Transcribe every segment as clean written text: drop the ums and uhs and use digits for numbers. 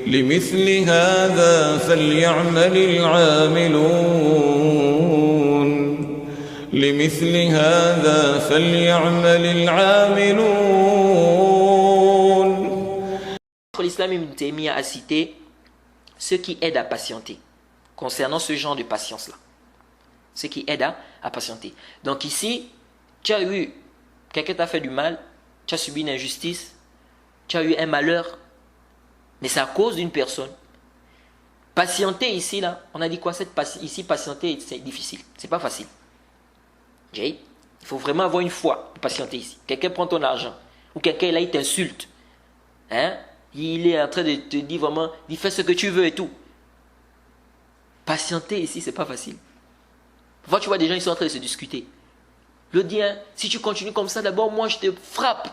لمثل هذا فليعمل العاملون لمثل هذا فليعمل العاملون. L'islam Ibn Taymiyyah a cité ce qui aide à patienter concernant ce genre de patience-là. Ce qui aide à patienter. Donc ici, tu as eu, quelqu'un t'a fait du mal, tu as subi une injustice, tu as eu un malheur, mais c'est à cause d'une personne. Patienter ici, là, on a dit quoi? Ici, patienter, c'est difficile, c'est pas facile. Il faut vraiment avoir une foi pour patienter ici. Quelqu'un prend ton argent, ou quelqu'un là, il t'insulte. Hein? Il est en train de te dire vraiment, il fait ce que tu veux et tout. Patienter ici, c'est pas facile. Parfois, tu vois des gens, ils sont en train de se discuter. Le dit, hein, si tu continues comme ça, d'abord, moi, je te frappe.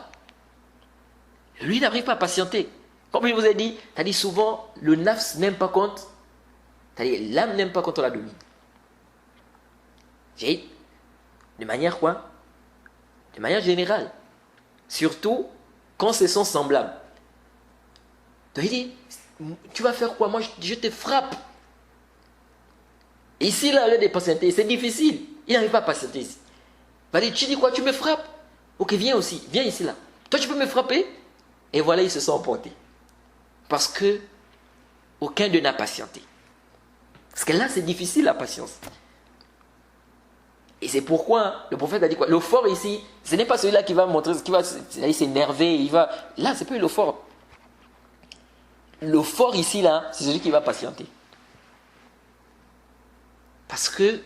Lui, il n'arrive pas à patienter. Comme je vous ai dit, c'est-à-dire souvent, le nafs n'aime pas quand, c'est-à-dire l'âme n'aime pas quand on la domine. De manière quoi? De manière générale. Surtout, quand c'est son semblable. Donc il dit, tu vas faire quoi? Moi, je te frappe. Ici, là, au lieu de patienter, c'est difficile. Il n'arrive pas à patienter ici. Il va dire, tu dis quoi? Tu me frappes? Ok, viens aussi. Viens ici, là. Toi, tu peux me frapper? Et voilà, ils se sont emportés. Parce que aucun d'eux n'a patienté. Parce que là, c'est difficile, la patience. Et c'est pourquoi le prophète a dit quoi? Le fort ici, ce n'est pas celui-là qui va montrer, qui va s'énerver. Là, c'est plus le fort. Le fort ici, là, c'est celui qui va patienter. Parce que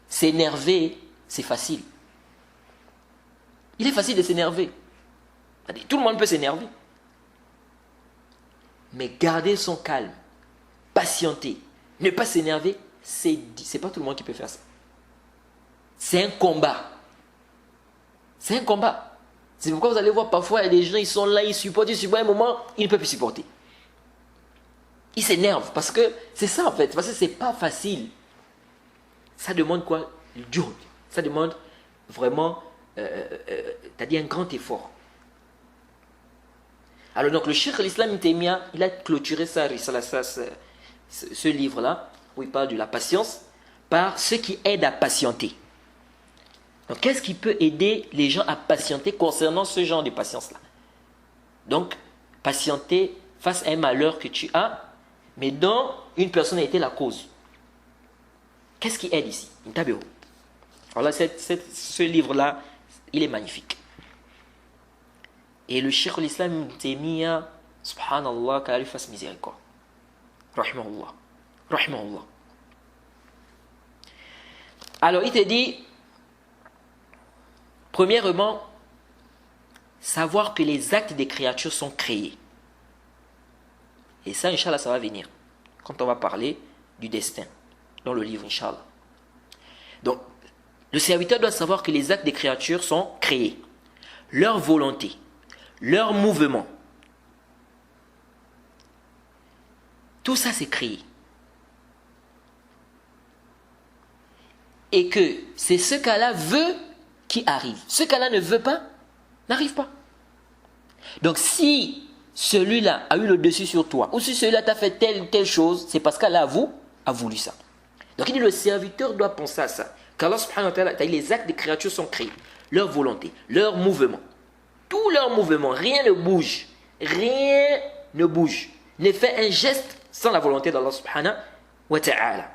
s'énerver, c'est facile. Il est facile de s'énerver. Tout le monde peut s'énerver. Mais garder son calme, patienter, ne pas s'énerver, c'est pas tout le monde qui peut faire ça. C'est un combat. C'est un combat. C'est pourquoi vous allez voir parfois, il y a des gens, ils sont là, ils supportent à un moment, ils ne peuvent plus supporter. Ils s'énervent parce que c'est ça en fait, parce que c'est pas facile. Ça demande quoi? Du juhd. Ça demande vraiment, c'est-à-dire un grand effort. Alors donc le Cheikh l'Islam Ibn Taymiyyah, il a clôturé ce livre-là, où il parle de la patience, par ce qui aide à patienter. Donc qu'est-ce qui peut aider les gens à patienter concernant ce genre de patience-là? Donc, patienter face à un malheur que tu as, mais dont une personne a été la cause. Qu'est-ce qui aide ici? Alors là, ce livre-là, il est magnifique. Et le Cheikh l'Islam Ibn Taymiyyah, subhanallah, qu'Allah lui fasse miséricorde. Rahimahullah. Rahimahullah. Alors, il te dit, premièrement, savoir que les actes des créatures sont créés. Et ça, Inch'Allah, ça va venir. Quand on va parler du destin, dans le livre, Inch'Allah. Donc, le serviteur doit savoir que les actes des créatures sont créés. Leur volonté, leur mouvement. Tout ça, c'est créé. Et que c'est ce qu'Allah veut qui arrive. Ce qu'Allah ne veut pas, n'arrive pas. Donc si celui-là a eu le dessus sur toi, ou si celui-là t'a fait telle chose, c'est parce qu'Allah a voulu ça. Donc il dit le serviteur doit penser à ça. Qu'Allah subhanahu wa ta'ala, les actes des créatures sont créés. Leur volonté, leur mouvement. Tout leur mouvement, rien ne bouge. Rien ne bouge. Ne fait un geste sans la volonté d'Allah subhanahu wa ta'ala.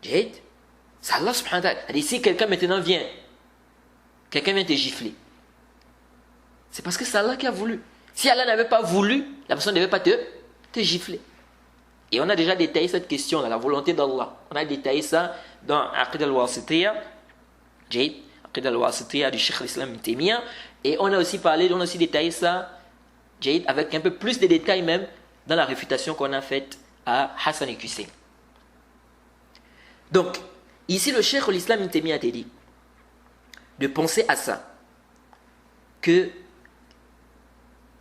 C'est Allah subhanahu wa ta'ala. Si quelqu'un maintenant vient, quelqu'un vient te gifler, c'est parce que c'est Allah qui a voulu. Si Allah n'avait pas voulu, la personne ne devait pas te gifler. Et on a déjà détaillé cette question, la volonté d'Allah. On a détaillé ça dans Aqid al-Wasitiyya, Aqid al-Wasitiyya du Cheikh l'Islam Ibn Taymiyyah. Et on a aussi détaillé ça, avec un peu plus de détails même, dans la réfutation qu'on a faite à Hassan et Hussein. Donc, ici le Cheikh l'Islam Ibn Taymiyyah a dit de penser à ça, que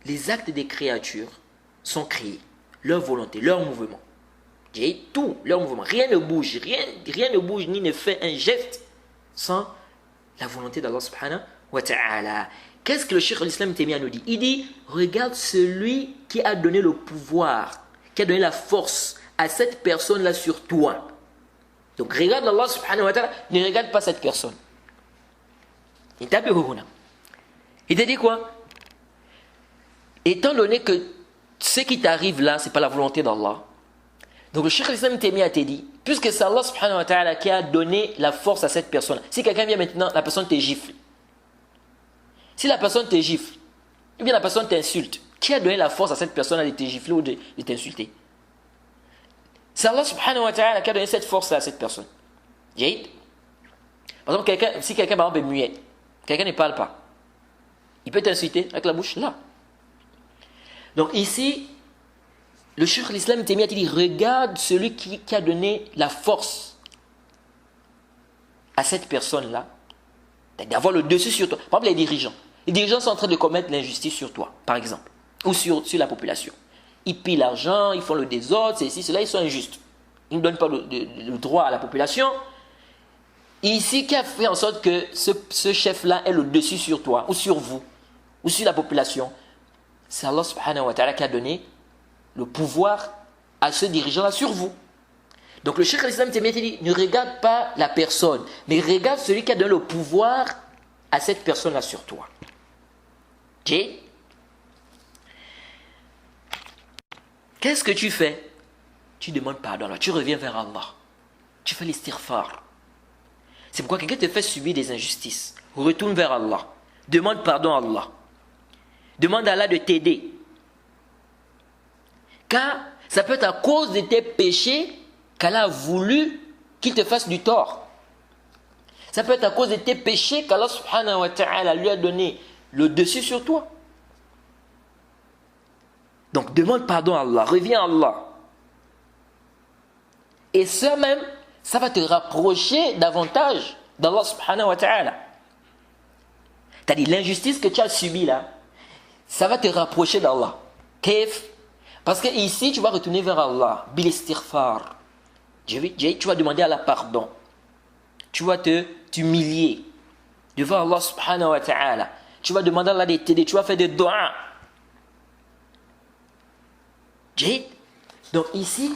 les actes des créatures sont créés, leur volonté, leur mouvement. Tout, leur mouvement. Rien ne bouge, rien ne bouge ni ne fait un geste sans la volonté d'Allah subhanahu wa ta'ala. qu'est-ce que le Cheikh l'Islam Témia nous dit? Il dit, regarde celui qui a donné le pouvoir, qui a donné la force à cette personne-là sur toi. Donc regarde Allah subhanahu wa ta'ala, ne regarde pas cette personne. Il t'a Il te dit quoi? Étant donné que ce qui t'arrive là, ce n'est pas la volonté d'Allah. Donc le Cheikh l'Islam Témia te dit, puisque c'est Allah subhanahu wa ta'ala qui a donné la force à cette personne, si quelqu'un vient maintenant, la personne te gifle. Si la personne te gifle, ou bien la personne t'insulte, qui a donné la force à cette personne de te gifler ou de t'insulter? C'est Allah subhanahu wa ta'ala qui a donné cette force à cette personne. Par exemple, si quelqu'un par exemple est muet, quelqu'un ne parle pas, il peut t'insulter avec la bouche là. Donc ici, le Cheikh l'Islam Témia dit, regarde celui qui a donné la force à cette personne-là, d'avoir le dessus sur toi. Par exemple, les dirigeants. Les dirigeants sont en train de commettre l'injustice sur toi, par exemple, ou sur la population. Ils pillent l'argent, ils font le désordre, c'est ici, cela, ils sont injustes. Ils ne donnent pas le droit à la population. Ici, qui a fait en sorte que ce chef-là ait le dessus sur toi, ou sur vous, ou sur la population? C'est Allah subhanahu wa ta'ala qui a donné le pouvoir à ce dirigeant-là sur vous. Donc le Cheikh al-Islam Témia dit, ne regarde pas la personne, mais regarde celui qui a donné le pouvoir à cette personne-là sur toi. Qu'est-ce que tu fais? Tu demandes pardon, tu reviens vers Allah. Tu fais l'istighfar. C'est pourquoi quelqu'un te fait subir des injustices. Retourne vers Allah. Demande pardon à Allah. Demande à Allah de t'aider. Car ça peut être à cause de tes péchés qu'Allah a voulu qu'il te fasse du tort. Ça peut être à cause de tes péchés qu'Allah subhanahu wa ta'ala lui a donné le dessus sur toi. Donc demande pardon à Allah, reviens à Allah. Et ça même, ça va te rapprocher davantage d'Allah subhanahu wa ta'ala. C'est-à-dire l'injustice que tu as subie là, ça va te rapprocher d'Allah. Parce que ici, tu vas retourner vers Allah. Bil istighfar. Tu vas demander Allah pardon. Tu vas t'humilier devant Allah subhanahu wa ta'ala. Tu vas demander à Allah de t'aider. Tu vas faire des doigts. Donc ici,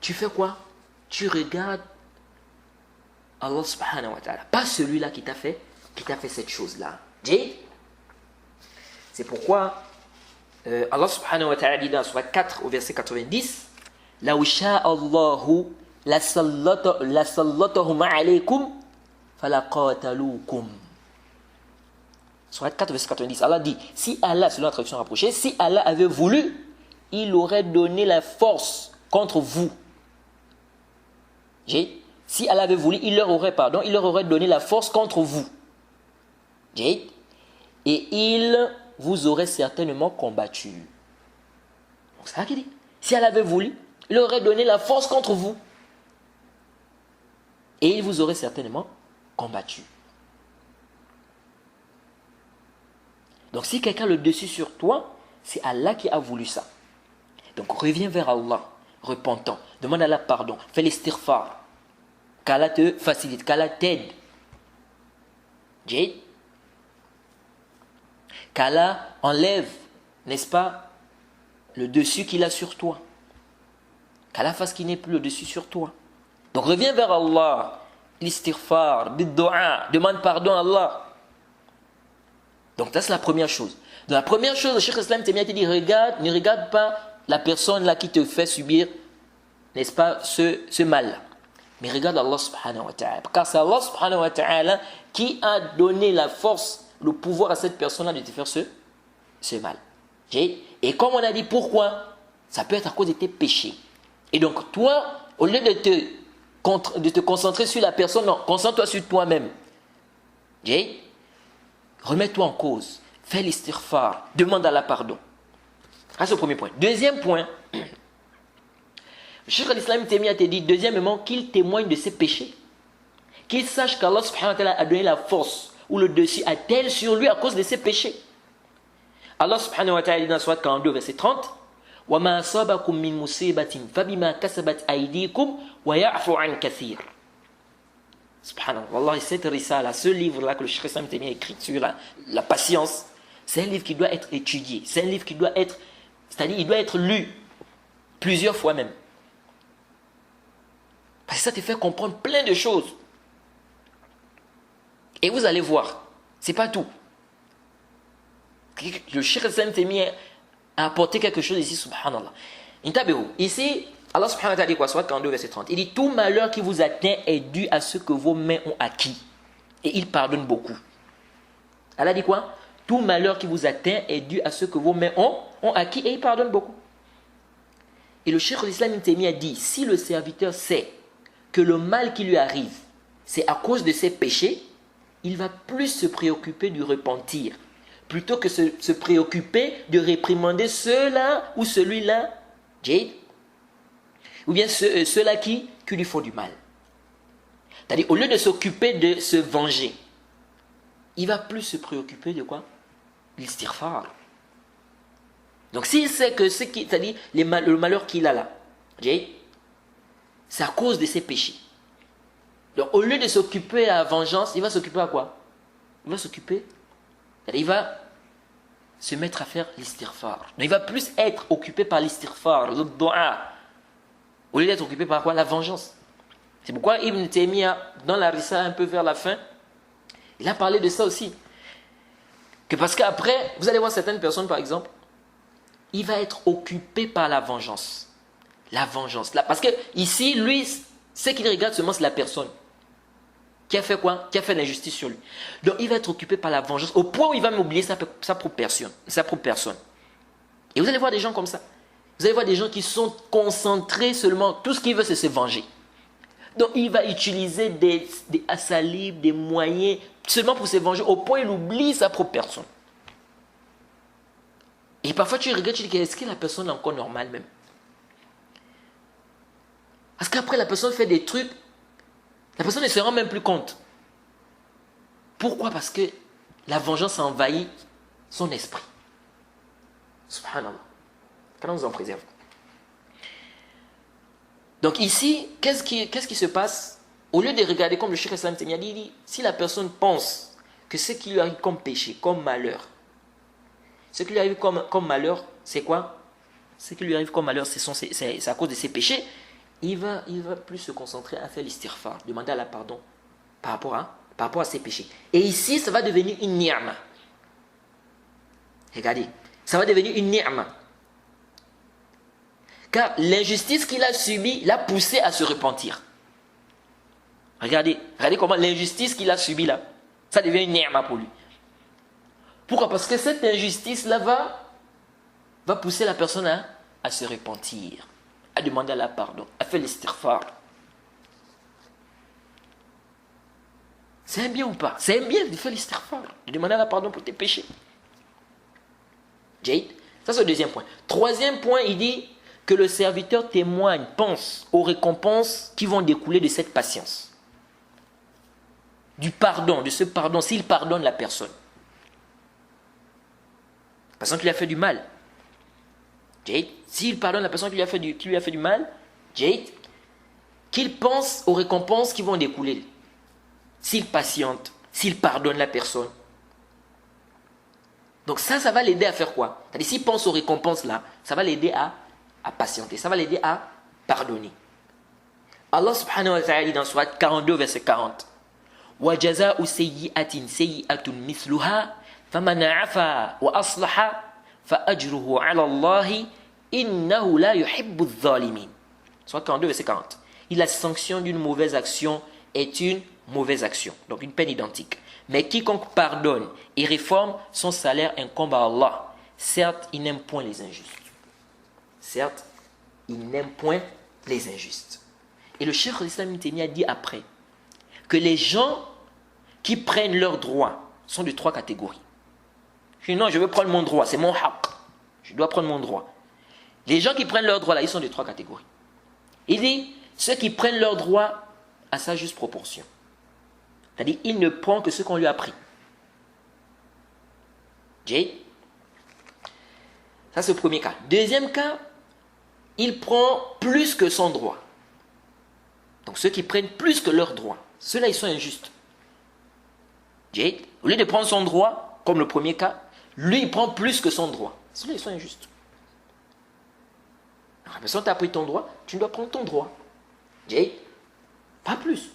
tu fais quoi? Tu regardes Allah subhanahu wa ta'ala. Pas celui-là qui t'a fait cette chose-là. C'est pourquoi Allah subhanahu wa ta'ala dit dans Surah 4 au verset 90, La usha Allahu la sallatahum alaykum falaqatalukum. Surah 4 verset 90, Allah dit, si Allah, selon la traduction rapprochée, si Allah avait voulu, il aurait donné la force contre vous. Si Allah avait voulu, il leur aurait donné la force contre vous. Et il vous aurait certainement combattu. Donc c'est ça qu'il dit. Si Allah avait voulu, il aurait donné la force contre vous. Et il vous aurait certainement combattu. Donc si quelqu'un a le dessus sur toi, c'est Allah qui a voulu ça. Donc reviens vers Allah, repentant. Demande à Allah pardon. Fais l'istighfar. Qu'Allah te facilite, qu'Allah t'aide. Qu'Allah enlève, n'est-ce pas, le dessus qu'il a sur toi. Qu'Allah fasse qu'il n'ait plus le dessus sur toi. Donc reviens vers Allah, l'istighfar, bid-du'a, demande pardon à Allah. Donc ça c'est la première chose. Donc, la première chose, le Cheikh Islam Témia te dit, ne regarde pas la personne là qui te fait subir, n'est-ce pas, ce mal. Mais regarde Allah subhanahu wa ta'ala. Car c'est Allah subhanahu wa ta'ala qui a donné la force, le pouvoir à cette personne-là de te faire ce mal. Et comme on a dit, pourquoi? Ça peut être à cause de tes péchés. Et donc toi, au lieu de te concentrer sur la personne, non, concentre-toi sur toi-même. Remets-toi en cause. Fais l'istighfar. Demande Allah pardon. Ça c'est le premier point. Deuxième point, le Cheikh al-Islam Témia te dit, deuxièmement, qu'il témoigne de ses péchés. Qu'il sache qu'Allah subhanahu wa ta'ala a donné la force ou le dessus à tel sur lui à cause de ses péchés. Allah subhanahu wa ta'ala dit dans Surah 42, verset 30, وَمَا أَصَابَكُم مِّن مُّصِيبَةٍ فَبِمَا كَسَبَتْ أَيْدِيكُمْ وَيَعْفُ عَنْ كَثِيرٍ. Subhanallah, Wallah, cette risala, ce livre-là que le Cheikh Islam Taymiyya a écrit sur la patience, c'est un livre qui doit être étudié. C'est un livre qui doit être, c'est-à-dire il doit être lu plusieurs fois même. Parce que ça te fait comprendre plein de choses. Et vous allez voir, c'est pas tout. Le Cheikh Islam Taymiyya a apporté quelque chose ici, subhanallah. Ici, Allah subhanahu wa ta'ala dit quoi? Soit 42, verset 30. Il dit, tout malheur qui vous atteint est dû à ce que vos mains ont acquis. Et il pardonne beaucoup. Allah dit quoi? Tout malheur qui vous atteint est dû à ce que vos mains ont acquis et il pardonne beaucoup. Et le Cheikh l'Islam Ibn Taymiyyah dit, si le serviteur sait que le mal qui lui arrive, c'est à cause de ses péchés, il va plus se préoccuper du repentir, plutôt que se préoccuper de réprimander ceux-là ou celui-là, Jade, ou bien ceux-là qui lui font du mal. C'est-à-dire, au lieu de s'occuper de se venger, il va plus se préoccuper de quoi? L'istighfar. Donc s'il sait que c'est-à-dire le malheur qu'il a là, Jade, c'est à cause de ses péchés. Donc au lieu de s'occuper à la vengeance, il va s'occuper à quoi? Il va s'occuper, il va se mettre à faire l'istighfar. Donc il va plus être occupé par l'istighfar, le dua, au lieu d'être occupé par quoi? La vengeance. C'est pourquoi Ibn Taymiyyah, dans la Risala un peu vers la fin, il a parlé de ça aussi. Que parce qu'après, vous allez voir certaines personnes par exemple, il va être occupé par la vengeance. La vengeance. Là, parce que ici, lui, ce qu'il regarde seulement, c'est la personne. Qui a fait quoi? Qui a fait l'injustice sur lui. Donc il va être occupé par la vengeance, au point où il va m'oublier sa propre personne. Et vous allez voir des gens comme ça. Vous allez voir des gens qui sont concentrés seulement, tout ce qu'ils veulent, c'est se venger. Donc il va utiliser des assalibes, des moyens, seulement pour se venger, au point où il oublie sa propre personne. Et parfois tu regardes, tu dis, est-ce que la personne est encore normale même? Parce qu'après la personne fait des trucs, la personne ne se rend même plus compte. Pourquoi? Parce que la vengeance a envahi son esprit. Subhanallah. Qu'Allah nous en préserve. Donc ici, qu'est-ce qui se passe? Au lieu de regarder comme le Cheikh Islam Taymiyya dit, si la personne pense que ce qui lui arrive comme péché, comme malheur, ce qui lui arrive comme malheur, c'est quoi? Ce qui lui arrive comme malheur, c'est à cause de ses péchés. Il va plus se concentrer à faire l'istighfar, demander Allah pardon par rapport à ses péchés. Et ici, ça va devenir une ni'ma. Regardez, ça va devenir une ni'ma. Car l'injustice qu'il a subie l'a poussé à se repentir. Regardez comment l'injustice qu'il a subie là, ça devient une ni'ma pour lui. Pourquoi? Parce que cette injustice-là va pousser la personne à se repentir, à demander Allah pardon, à faire l'istighfar. C'est un bien ou pas? C'est un bien de faire l'istighfar, de demander Allah pardon pour tes péchés. Jade, ça c'est le deuxième point. Troisième point, il dit que le serviteur témoigne, pense aux récompenses qui vont découler de cette patience. Du pardon, de ce pardon, s'il pardonne la personne. La personne qui lui a fait du mal. Jade, s'il pardonne la personne qui lui a fait du mal, Jade, qu'il pense aux récompenses qui vont découler. S'il patiente, s'il pardonne la personne. Donc ça va l'aider à faire quoi? C'est-à-dire s'il pense aux récompenses là, ça va l'aider à patienter, ça va l'aider à pardonner. Allah subhanahu wa ta'ala dit dans Surat 42 verset 40, وَجَزَاءُ سَيِّئَةٍ سَيِّئَةٌ مِثْلُهَا فَمَنْ عَفَا وَأَصْلَحَ فَأَجْرُهُ عَلَى اللَّهِ إِنَّهُ لَا يُحِبُّ الظَّالِمِينَ. Surat 42 verset 40. Et la sanction d'une mauvaise action est une mauvaise action, donc une peine identique. Mais quiconque pardonne et réforme, son salaire incombe à Allah. Certes, il n'aime point les injustes. Certes, il n'aime point les injustes. Et le Cheikh l'Islam Ibn Taymiyyah dit après que les gens qui prennent leurs droits sont de trois catégories. Je dis non, je veux prendre mon droit, c'est mon haq. Je dois prendre mon droit. Les gens qui prennent leurs droits là, ils sont de trois catégories. Il dit ceux qui prennent leurs droits à sa juste proportion. C'est-à-dire, il ne prend que ce qu'on lui a pris. Jade. Ça, c'est le premier cas. Deuxième cas, il prend plus que son droit. Donc, ceux qui prennent plus que leur droit. Ceux-là, ils sont injustes. Au lieu de prendre son droit, comme le premier cas, lui, il prend plus que son droit. Ceux-là, ils sont injustes. La personne t'a pris ton droit, tu dois prendre ton droit. Pas plus.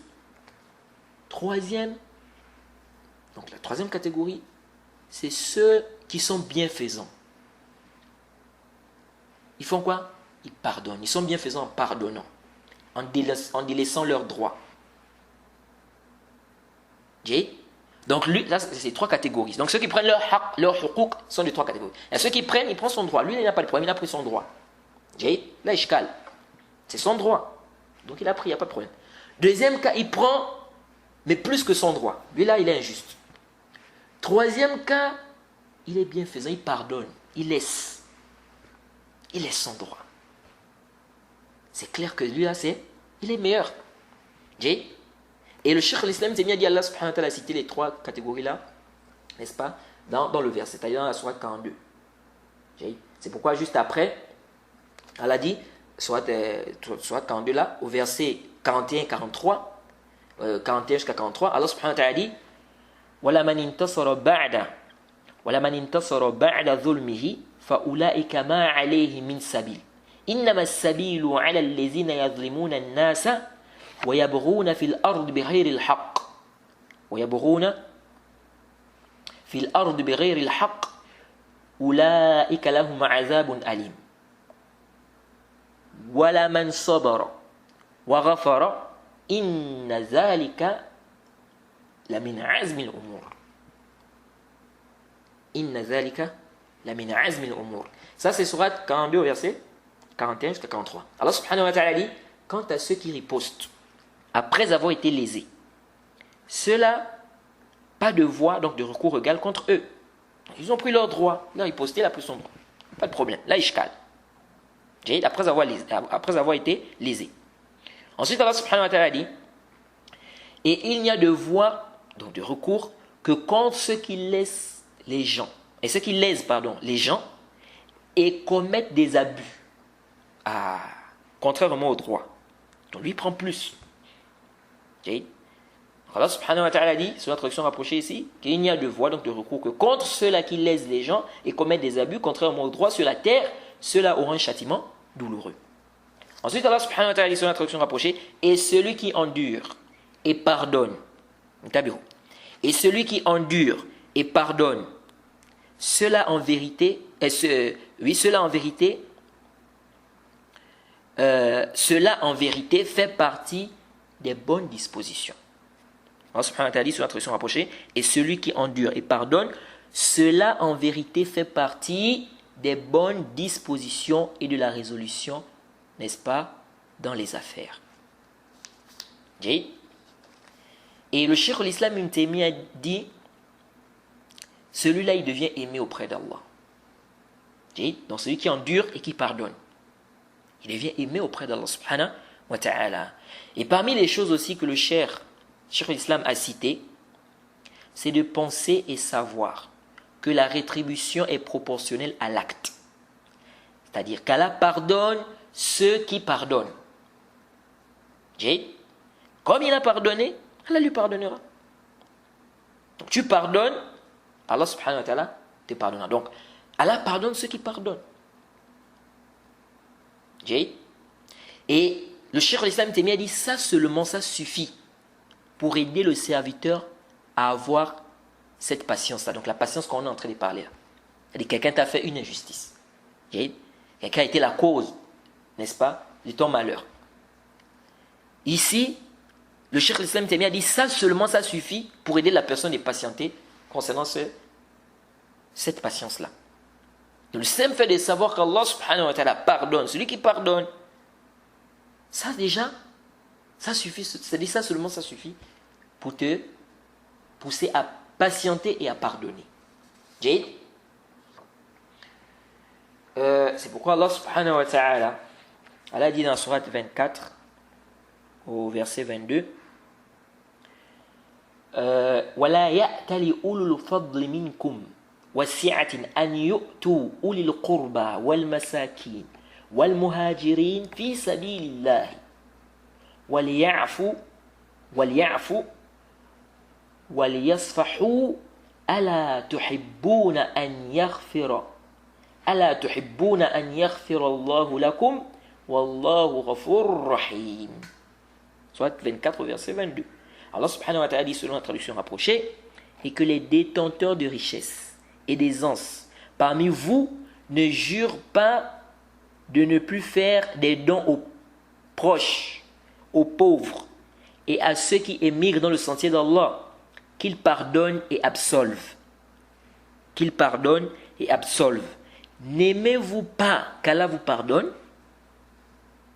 Troisième, donc la troisième catégorie, c'est ceux qui sont bienfaisants. Ils font quoi? Ils pardonnent. Ils sont bienfaisants en pardonnant, en délaissant leurs droits. Donc lui, là, c'est trois catégories. Donc ceux qui prennent leur hukuk sont de trois catégories. Et ceux qui prennent, ils prennent son droit. Lui, il n'a pas de problème, il a pris son droit. Là, il calme. C'est son droit. Donc il a pris, il n'y a pas de problème. Deuxième cas, il prend, mais plus que son droit. Lui, là, il est injuste. Troisième cas, il est bienfaisant, il pardonne, il laisse. Il laisse son droit. C'est clair que lui, là, il est meilleur. Et le Cheikh l'Islam t'est bien dit, Allah subhanahu wa ta'ala a cité les trois catégories-là, n'est-ce pas, dans le verset, c'est-à-dire dans la sourate 42. C'est pourquoi juste après, Allah dit, sourate 42 là, au verset 41 et 43, 41 jusqu'à 43, Allah subhanahu wa ta'ala dit, وَلَمَنْ انتصر بعد ظلمه فأولئك ما عليه من سبيل إنما السبيل على الذين يظلمون الناس ويبغون في الأرض بغير الحق أولئك لهم عذاب أليم ولمن صبر وغفر إن ذلك لمن عزم الأمور Ça, c'est sourate 42, verset 41 jusqu'à 43. Allah subhanahu wa ta'ala dit, quant à ceux qui ripostent, après avoir été lésés, ceux-là, pas de voie, donc de recours égal contre eux. Ils ont pris leur droit. Ils ont riposté, il a pris son droit. Pas de problème. Là, il calme. Après avoir été lésés. Ensuite, Allah subhanahu wa ta'ala dit, et il n'y a de voie, donc de recours, que contre ceux qui laissent les gens, et ceux qui lèsent, les gens, et commettent des abus. Contrairement au droit. Donc lui prend plus. Allah subhanahu wa ta'ala dit, sur la traduction rapprochée ici, qu'il n'y a de voie, donc de recours, que contre ceux-là qui lèsent les gens et commettent des abus, contrairement au droit sur la terre, ceux-là auront un châtiment douloureux. Ensuite, Allah subhanahu wa ta'ala dit, sur la traduction rapprochée, et celui qui endure et pardonne, et celui qui endure et pardonne, cela en vérité fait partie des bonnes dispositions. Allah subhanahu wa ta'ala dit sur la traduction rapprochée, et celui qui endure et pardonne, cela en vérité fait partie des bonnes dispositions et de la résolution, n'est-ce pas, dans les affaires. Et le Cheikh l'Islam Ibn Taymiyyah dit, celui-là, il devient aimé auprès d'Allah. Donc celui qui endure et qui pardonne, il devient aimé auprès d'Allah subhanahu wa ta'ala. Et parmi les choses aussi que le Cheikh l'Islam a cité, c'est de penser et savoir que la rétribution est proportionnelle à l'acte. C'est-à-dire qu'Allah pardonne ceux qui pardonnent. Comme il a pardonné, Allah lui pardonnera. Donc tu pardonnes, Allah subhanahu wa ta'ala te pardonnera. Donc, Allah pardonne ceux qui pardonnent. Et le Cheikh l'Islam Témia dit, ça seulement, ça suffit pour aider le serviteur à avoir cette patience-là. Donc, la patience qu'on est en train de parler là. C'est-à-dire, quelqu'un t'a fait une injustice. Quelqu'un a été la cause, n'est-ce pas, de ton malheur. Ici, le Cheikh l'Islam Témia dit, ça seulement, ça suffit pour aider la personne à patienter concernant cette patience-là. Le simple fait de savoir qu'Allah subhanahu wa ta'ala pardonne, celui qui pardonne, ça déjà, ça suffit, c'est-à-dire ça seulement ça suffit pour te pousser à patienter et à pardonner. C'est pourquoi Allah subhanahu wa ta'ala, Allah dit dans la sourate 24, au verset 22, وَلَا يَأْتَلِ أُولُو الْفَضْلِ مِنْكُمْ وَسِعَةٍ أَنْ يُؤْتُوا أُولِي الْقُرْبَى وَالْمَسَاكِينَ وَالْمُهَاجِرِينَ فِي سَبِيلِ اللَّهِ وَلْيَعْفُوا وَلْيَعْفُوا وَلْيَصْفَحُوا أَلَا تُحِبُّونَ أَنْ يَغْفِرَ أَلَا تُحِبُّونَ أَنْ يَغْفِرَ اللَّهُ لَكُمْ وَاللَّهُ غَفُورٌ رَحِيمٌ. Soit 24 verset 22. Allah subhanahu wa ta'ala dit selon la traduction rapprochée, et que les détenteurs de richesses et d'aisance parmi vous ne jurent pas de ne plus faire des dons aux proches, aux pauvres et à ceux qui émigrent dans le sentier d'Allah, qu'ils pardonnent et absolvent. Qu'ils pardonnent et absolvent. N'aimez-vous pas qu'Allah vous pardonne?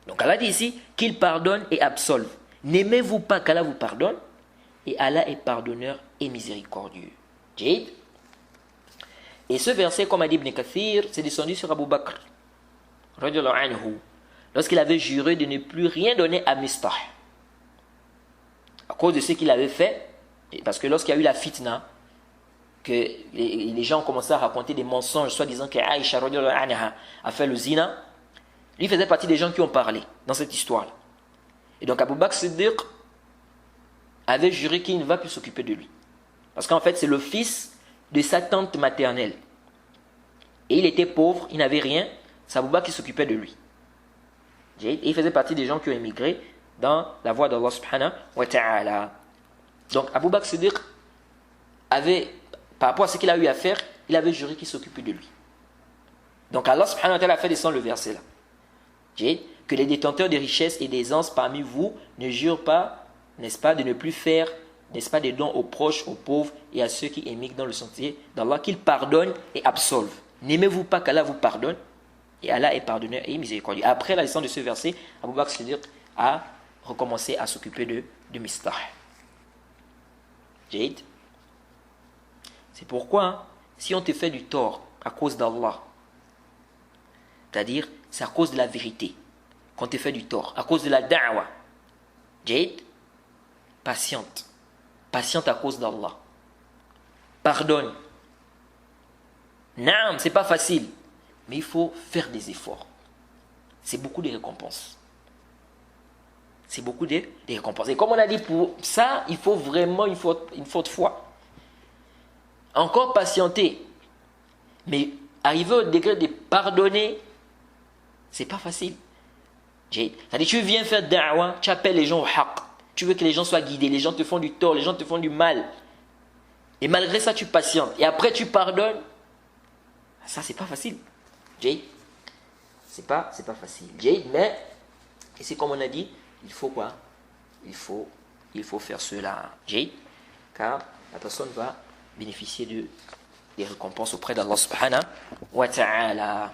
Donc Allah dit ici qu'il pardonne et absolve. N'aimez-vous pas qu'Allah vous pardonne? Et Allah est pardonneur et miséricordieux. Jade. Et ce verset, comme a dit Ibn Kathir, c'est descendu sur Abu Bakr, radiyallahu anhu, lorsqu'il avait juré de ne plus rien donner à Mistah, à cause de ce qu'il avait fait. Parce que lorsqu'il y a eu la fitna, que les gens ont commencé à raconter des mensonges, soit disant que Aïcha radiyallahu anha a fait le zina, lui faisait partie des gens qui ont parlé dans cette histoire. Et donc Abu Bakr Siddiq avait juré qu'il ne va plus s'occuper de lui. Parce qu'en fait, c'est le fils de sa tante maternelle. Et il était pauvre, il n'avait rien, c'est Abu Bakr qui s'occupait de lui. Et il faisait partie des gens qui ont émigré dans la voie d'Allah subhanahu wa ta'ala. Donc Abu Bakr Siddiq avait, par rapport à ce qu'il a eu à faire, il avait juré qu'il s'occupait de lui. Donc Allah subhanahu wa ta'ala a fait descendre le verset là. Que les détenteurs de richesses et d'aisance parmi vous ne jurent pas, n'est-ce pas, de ne plus faire, n'est-ce pas, des dons aux proches, aux pauvres et à ceux qui émigrent dans le sentier d'Allah, qu'ils pardonnent et absolvent. N'aimez-vous pas qu'Allah vous pardonne? Et Allah est pardonneur et miséricordieux. Après la descente de ce verset, Abu Bakr Siddiq a recommencé à s'occuper de Mistah. Jade. C'est pourquoi, si on te fait du tort à cause d'Allah, c'est-à-dire c'est à cause de la vérité qu'on te fait du tort, à cause de la da'wa, Jade, patiente à cause d'Allah, pardonne. Naam, c'est pas facile, mais il faut faire des efforts. C'est beaucoup de récompenses. C'est beaucoup de récompenses. Et comme on a dit, pour ça, il faut vraiment une forte foi. Encore patienter. Mais arriver au degré de pardonner, c'est pas facile. C'est-à-dire, tu viens faire da'wa, tu appelles les gens au haqq. Tu veux que les gens soient guidés, les gens te font du tort, les gens te font du mal. Et malgré ça, tu patientes. Et après, tu pardonnes. Ça, c'est pas facile. C'est pas facile. Mais, et c'est comme on a dit, il faut quoi? Il faut faire cela. Car la personne va bénéficier des récompenses auprès d'Allah subhanahu wa ta'ala.